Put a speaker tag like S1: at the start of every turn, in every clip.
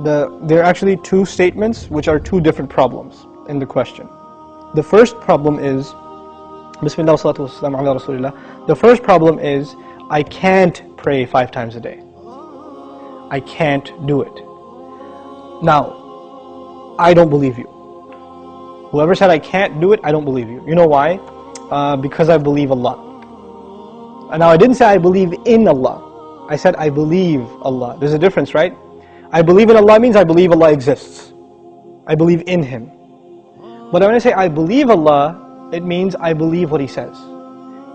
S1: There are actually two statements which are two different problems in the question. The first problem is, Bismillah salatu wassalam ala Rasulillah. The first problem is, I can't pray 5 times a day. I can't do it. Now, I don't believe you. Whoever said I can't do it, I don't believe you. You know why? Because I believe Allah. And now I didn't say I believe in Allah. I said I believe Allah. There's a difference, right? I believe in Allah means I believe Allah exists. I believe in Him. But when I say I believe Allah, it means I believe what He says.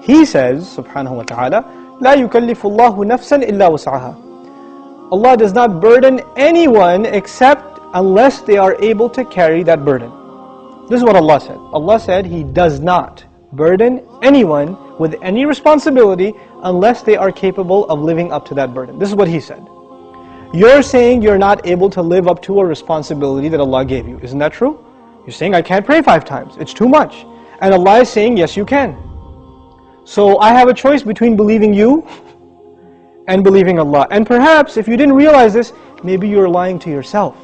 S1: He says, subhanahu wa ta'ala, لا يكلف الله نفسا إلا وسعها. Allah does not burden anyone except unless they are able to carry that burden. This is what Allah said. Allah said He does not burden anyone with any responsibility unless they are capable of living up to that burden. This is what He said. You're saying you're not able to live up to a responsibility that Allah gave you. Isn't that true? You're saying I can't pray 5 times. It's too much. And Allah is saying yes you can. So I have a choice between believing you and believing Allah. And perhaps if you didn't realize this, maybe you're lying to yourself.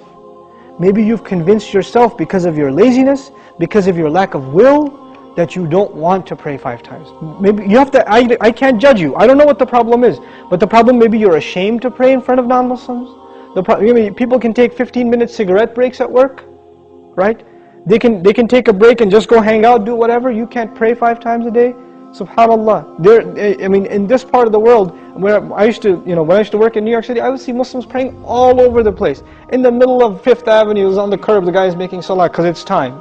S1: Maybe you've convinced yourself because of your laziness, because of your lack of will, that you don't want to pray 5 times. Maybe you have to, I can't judge you. I don't know what the problem is. But the problem, maybe you're ashamed to pray in front of non-Muslims. People can take 15-minute cigarette breaks at work, right? They can take a break and just go hang out, do whatever. You can't pray 5 times a day. SubhanAllah. In this part of the world, where I used to, when I used to work in New York City, I would see Muslims praying all over the place. In the middle of 5th Avenue, on the curb, the guy is making salah because it's time.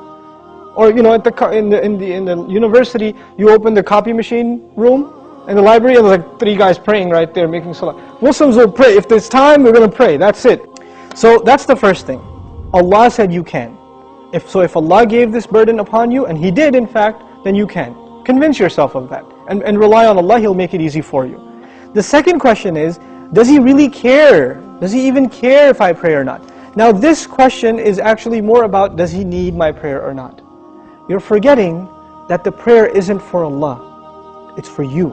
S1: Or in the university, you open the copy machine room in the library, and there's like 3 guys praying right there, making salah. Muslims will pray. If there's time, we're going to pray. That's it. So that's the first thing. Allah said you can. If Allah gave this burden upon you, and He did in fact, then you can. Convince yourself of that. And rely on Allah, He'll make it easy for you. The second question is, does He really care? Does He even care if I pray or not? Now this question is actually more about, does He need my prayer or not? You're forgetting that the prayer isn't for Allah. It's for you.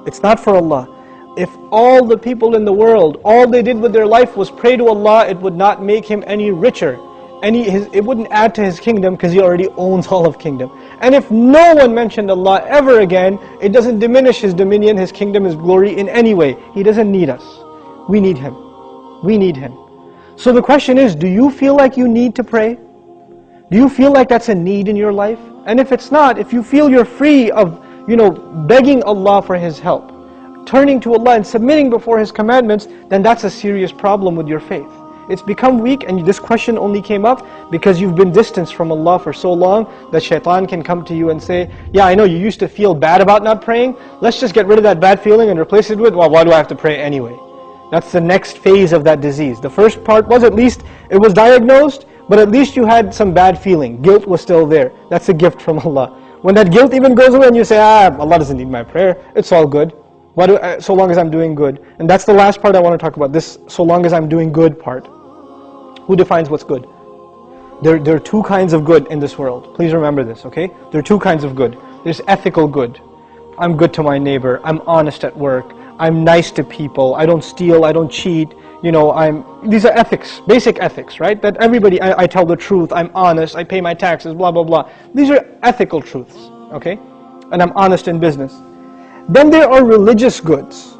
S1: It's not for Allah. If all the people in the world, all they did with their life was pray to Allah, it would not make Him any richer. It wouldn't add to His kingdom because He already owns all of kingdom. And if no one mentioned Allah ever again, it doesn't diminish His dominion, His kingdom, His glory in any way. He doesn't need us. We need Him. We need Him. So the question is, do you feel like you need to pray? Do you feel like that's a need in your life? And if it's not, if you feel you're free of, begging Allah for His help, turning to Allah and submitting before His commandments, then that's a serious problem with your faith. It's become weak, and this question only came up because you've been distanced from Allah for so long that shaitan can come to you and say, yeah, I know you used to feel bad about not praying, let's just get rid of that bad feeling and replace it with, well, why do I have to pray anyway? That's the next phase of that disease. The first part was, at least it was diagnosed, but at least you had some bad feeling. Guilt was still there. That's a gift from Allah. When that guilt even goes away and you say, Allah doesn't need my prayer, it's all good. So long as I'm doing good. And that's the last part I want to talk about, this so long as I'm doing good part. Who defines what's good? There are 2 kinds of good in this world. Please remember this, okay? There are 2 kinds of good. There's ethical good. I'm good to my neighbor. I'm honest at work. I'm nice to people. I don't steal. I don't cheat. These are ethics, basic ethics, right? That everybody, I tell the truth. I'm honest. I pay my taxes, blah, blah, blah. These are ethical truths, okay? And I'm honest in business. Then there are religious goods.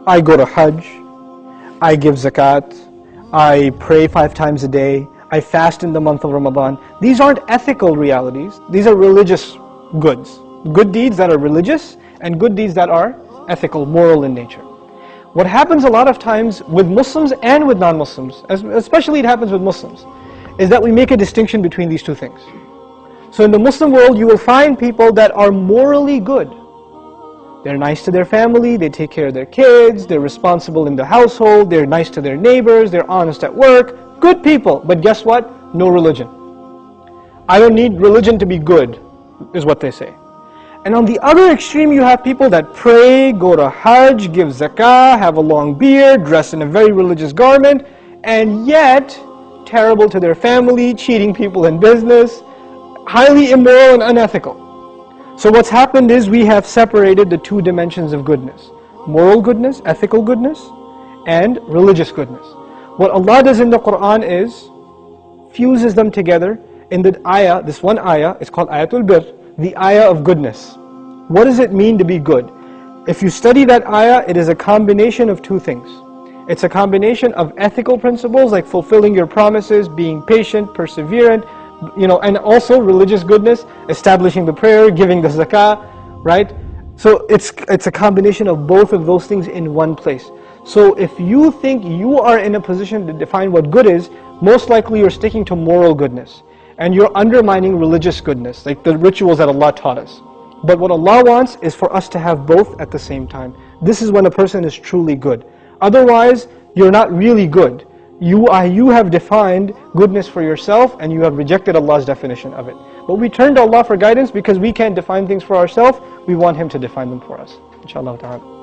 S1: I go to Hajj. I give zakat. I pray 5 times a day. I fast in the month of Ramadan. These aren't ethical realities. These are religious goods. Good deeds that are religious and good deeds that are ethical, moral in nature. What happens a lot of times with Muslims and with non-Muslims, especially it happens with Muslims, is that we make a distinction between these 2 things. So in the Muslim world, you will find people that are morally good. They're nice to their family, they take care of their kids, they're responsible in the household, they're nice to their neighbors, they're honest at work. Good people, but guess what? No religion. I don't need religion to be good, is what they say. And on the other extreme, you have people that pray, go to Hajj, give zakah, have a long beard, dress in a very religious garment, and yet terrible to their family, cheating people in business, highly immoral and unethical. So what's happened is we have separated the 2 dimensions of goodness. Moral goodness, ethical goodness, and religious goodness. What Allah does in the Quran is fuses them together in the ayah. This one ayah is called Ayatul Bir, the ayah of goodness. What does it mean to be good? If you study that ayah, it is a combination of two things. It's a combination of ethical principles like fulfilling your promises, being patient, perseverant, and also religious goodness, establishing the prayer, giving the zakah, right? So it's a combination of both of those things in one place. So if you think you are in a position to define what good is, most likely you're sticking to moral goodness. And you're undermining religious goodness, like the rituals that Allah taught us. But what Allah wants is for us to have both at the same time. This is when a person is truly good. Otherwise, you're not really good. You have defined goodness for yourself and you have rejected Allah's definition of it. But we turn to Allah for guidance because we can't define things for ourselves. We want Him to define them for us. Inshallah ta'ala.